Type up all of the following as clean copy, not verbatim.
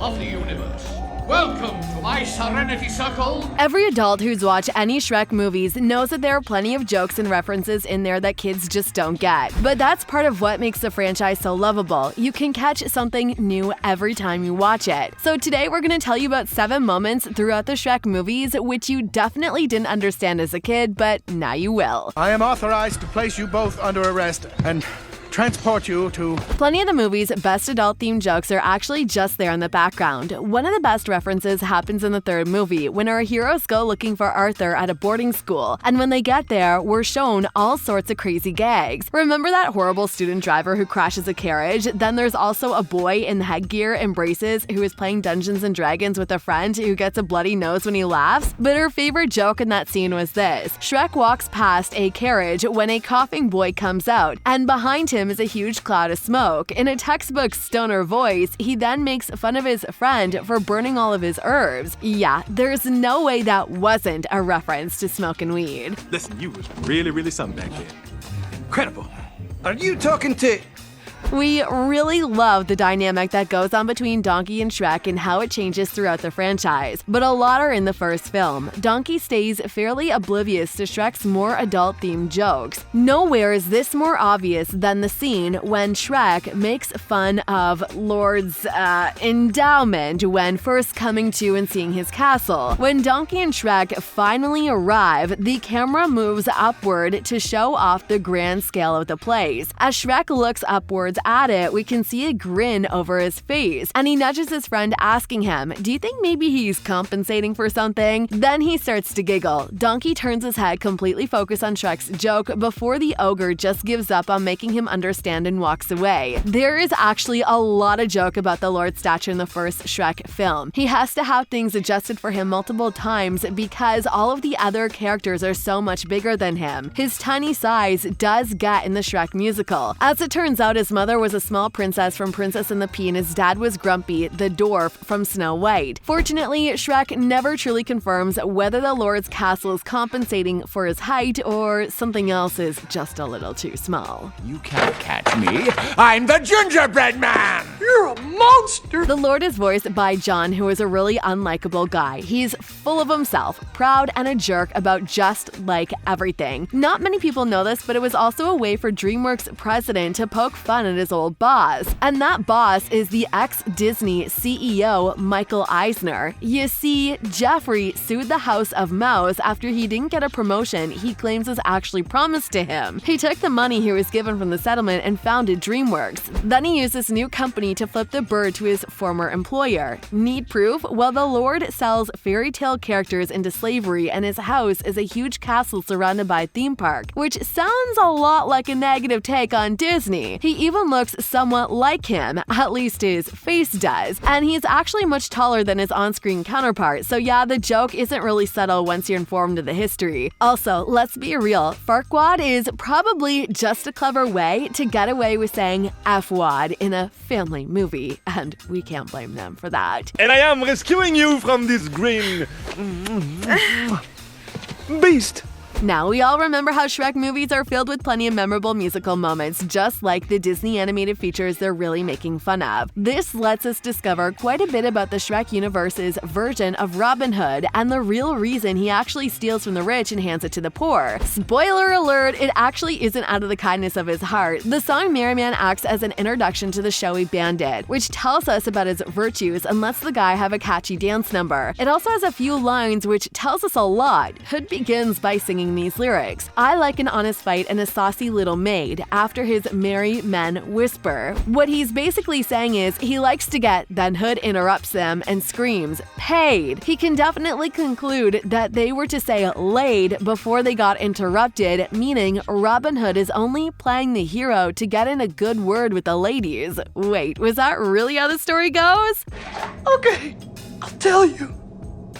of the universe. Welcome to my Serenity Circle. Every adult who's watched any Shrek movies knows that there are plenty of jokes and references in there that kids just don't get. But that's part of what makes the franchise so lovable. You can catch something new every time you watch it. So today we're going to tell you about 7 moments throughout the Shrek movies which you definitely didn't understand as a kid, but now you will. I am authorized to place you both under arrest and transport you to... Plenty of the movie's best adult-themed jokes are actually just there in the background. One of the best references happens in the 3rd movie, when our heroes go looking for Arthur at a boarding school, and when they get there, we're shown all sorts of crazy gags. Remember that horrible student driver who crashes a carriage? Then there's also a boy in headgear and braces who is playing Dungeons & Dragons with a friend who gets a bloody nose when he laughs. But her favorite joke in that scene was this. Shrek walks past a carriage when a coughing boy comes out, and behind him is a huge cloud of smoke. In a textbook stoner voice, he then makes fun of his friend for burning all of his herbs. Yeah, there's no way that wasn't a reference to smoking weed. Listen, you was really something back then. Incredible. Are you talking to... We really love the dynamic that goes on between Donkey and Shrek and how it changes throughout the franchise, but a lot are in the first film. Donkey stays fairly oblivious to Shrek's more adult-themed jokes. Nowhere is this more obvious than the scene when Shrek makes fun of Lord's endowment when first coming to and seeing his castle. When Donkey and Shrek finally arrive, the camera moves upward to show off the grand scale of the place. As Shrek looks upwards at it, we can see a grin over his face, and he nudges his friend asking him, "Do you think maybe he's compensating for something?" Then he starts to giggle. Donkey turns his head completely focused on Shrek's joke before the ogre just gives up on making him understand and walks away. There is actually a lot of joke about the Lord's statue in the first Shrek film. He has to have things adjusted for him multiple times because all of the other characters are so much bigger than him. His tiny size does get in the Shrek musical. As it turns out, his mother was a small princess from Princess and the Pea, and his dad was Grumpy, the dwarf from Snow White. Fortunately, Shrek never truly confirms whether the Lord's castle is compensating for his height or something else is just a little too small. You can't catch me. I'm the gingerbread man. You're a monster. The Lord is voiced by John, who is a really unlikable guy. He's full of himself, proud, and a jerk about just like everything. Not many people know this, but it was also a way for DreamWorks president to poke fun at his old boss. And that boss is the ex-Disney CEO, Michael Eisner. You see, Jeffrey sued the House of Mouse after he didn't get a promotion he claims was actually promised to him. He took the money he was given from the settlement and founded DreamWorks. Then he used this new company to flip the bird to his former employer. Need proof? Well, the Lord sells fairy tale characters into slavery, and his house is a huge castle surrounded by a theme park, which sounds a lot like a negative take on Disney. He even looks somewhat like him, at least his face does, and he's actually much taller than his on-screen counterpart, so yeah, the joke isn't really subtle once you're informed of the history. Also, let's be real, Farquaad is probably just a clever way to get away with saying F-wad in a family movie, and we can't blame them for that. And I am rescuing you from this green beast. Now, we all remember how Shrek movies are filled with plenty of memorable musical moments, just like the Disney animated features they're really making fun of. This lets us discover quite a bit about the Shrek universe's version of Robin Hood and the real reason he actually steals from the rich and hands it to the poor. Spoiler alert, it actually isn't out of the kindness of his heart. The song Merry Man acts as an introduction to the showy bandit, which tells us about his virtues and lets the guy have a catchy dance number. It also has a few lines which tells us a lot. Hood begins by singing these lyrics. "I like an honest fight and a saucy little maid," after his merry men whisper. What he's basically saying is he likes to get, then Hood interrupts them and screams, "Paid!" He can definitely conclude that they were to say laid before they got interrupted, meaning Robin Hood is only playing the hero to get in a good word with the ladies. Wait, was that really how the story goes? Okay, I'll tell you.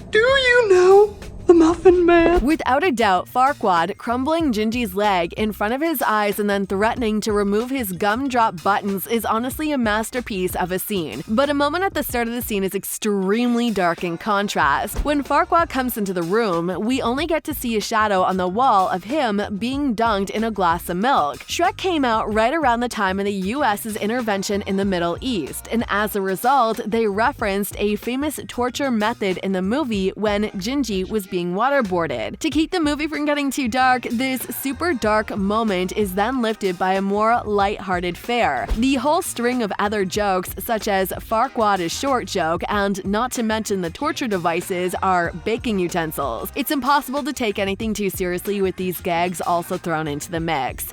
Do you know the Muffin Man. Without a doubt, Farquaad crumbling Gingy's leg in front of his eyes and then threatening to remove his gumdrop buttons is honestly a masterpiece of a scene. But a moment at the start of the scene is extremely dark in contrast. When Farquaad comes into the room, we only get to see a shadow on the wall of him being dunked in a glass of milk. Shrek came out right around the time of the US's intervention in the Middle East, and as a result, they referenced a famous torture method in the movie when Gingy was being waterboarded. To keep the movie from getting too dark, this super dark moment is then lifted by a more light-hearted fare. The whole string of other jokes, such as Farquaad is short joke and not to mention the torture devices, are baking utensils. It's impossible to take anything too seriously with these gags also thrown into the mix.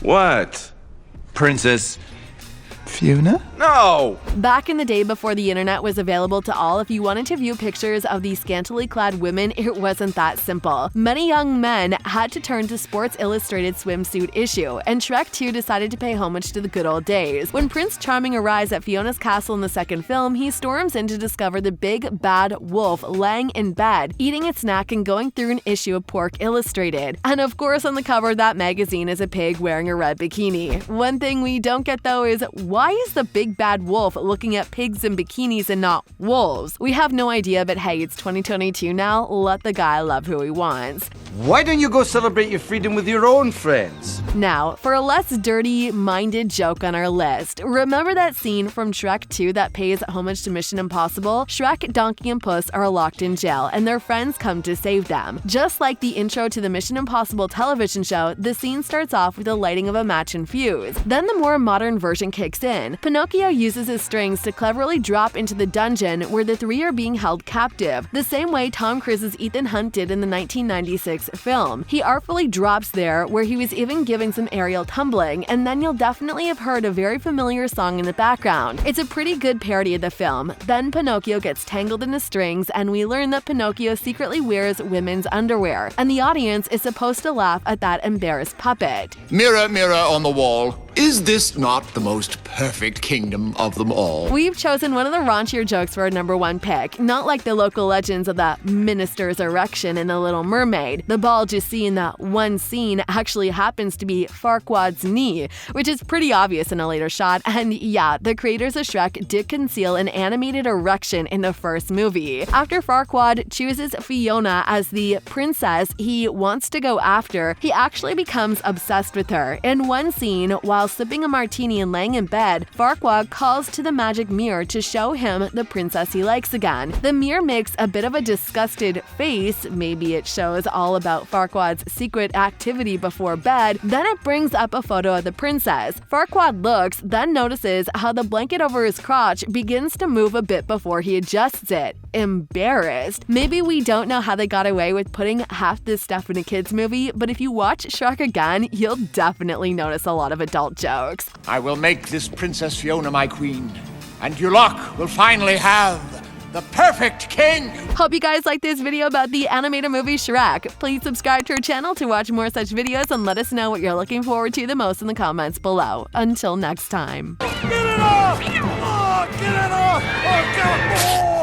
What? Princess Fiona? No! Back in the day before the internet was available to all, if you wanted to view pictures of these scantily clad women, it wasn't that simple. Many young men had to turn to Sports Illustrated swimsuit issue, and Shrek 2 decided to pay homage to the good old days. When Prince Charming arrives at Fiona's castle in the second film, he storms in to discover the big bad wolf laying in bed, eating a snack and going through an issue of Pork Illustrated. And of course, on the cover of that magazine is a pig wearing a red bikini. One thing we don't get though is, why is the big bad wolf looking at pigs in bikinis and not wolves? We have no idea, but hey, it's 2022 now, let the guy love who he wants. Why don't you go celebrate your freedom with your own friends? Now, for a less dirty-minded joke on our list, remember that scene from Shrek 2 that pays homage to Mission Impossible? Shrek, Donkey, and Puss are locked in jail, and their friends come to save them. Just like the intro to the Mission Impossible television show, the scene starts off with the lighting of a match and fuse. Then the more modern version kicks in. Pinocchio uses his strings to cleverly drop into the dungeon where the three are being held captive, the same way Tom Cruise's Ethan Hunt did in the 1996 film. He artfully drops there, where he was even giving some aerial tumbling, and then you'll definitely have heard a very familiar song in the background. It's a pretty good parody of the film. Then Pinocchio gets tangled in the strings, and we learn that Pinocchio secretly wears women's underwear, and the audience is supposed to laugh at that embarrassed puppet. Mirror, mirror on the wall, is this not the most perfect kingdom of them all? We've chosen one of the raunchier jokes for our #1 pick, not like the local legends of the minister's erection in The Little Mermaid. The bulge you see in that one scene actually happens to be Farquaad's knee, which is pretty obvious in a later shot, and yeah, the creators of Shrek did conceal an animated erection in the first movie. After Farquaad chooses Fiona as the princess he wants to go after, he actually becomes obsessed with her. In one scene, while sipping a martini and laying in bed, Farquaad calls to the magic mirror to show him the princess he likes again. The mirror makes a bit of a disgusted face, maybe it shows all about Farquaad's secret activity before bed, then it brings up a photo of the princess. Farquaad looks, then notices how the blanket over his crotch begins to move a bit before he adjusts it. Embarrassed. Maybe we don't know how they got away with putting half this stuff in a kids movie, but if you watch Shrek again, you'll definitely notice a lot of adult jokes. I will make this Princess Fiona my queen, and Yulok will finally have the perfect king! Hope you guys liked this video about the animated movie Shrek. Please subscribe to our channel to watch more such videos and let us know what you're looking forward to the most in the comments below. Until next time. Get it off! Oh, get it off! Oh, God! Oh!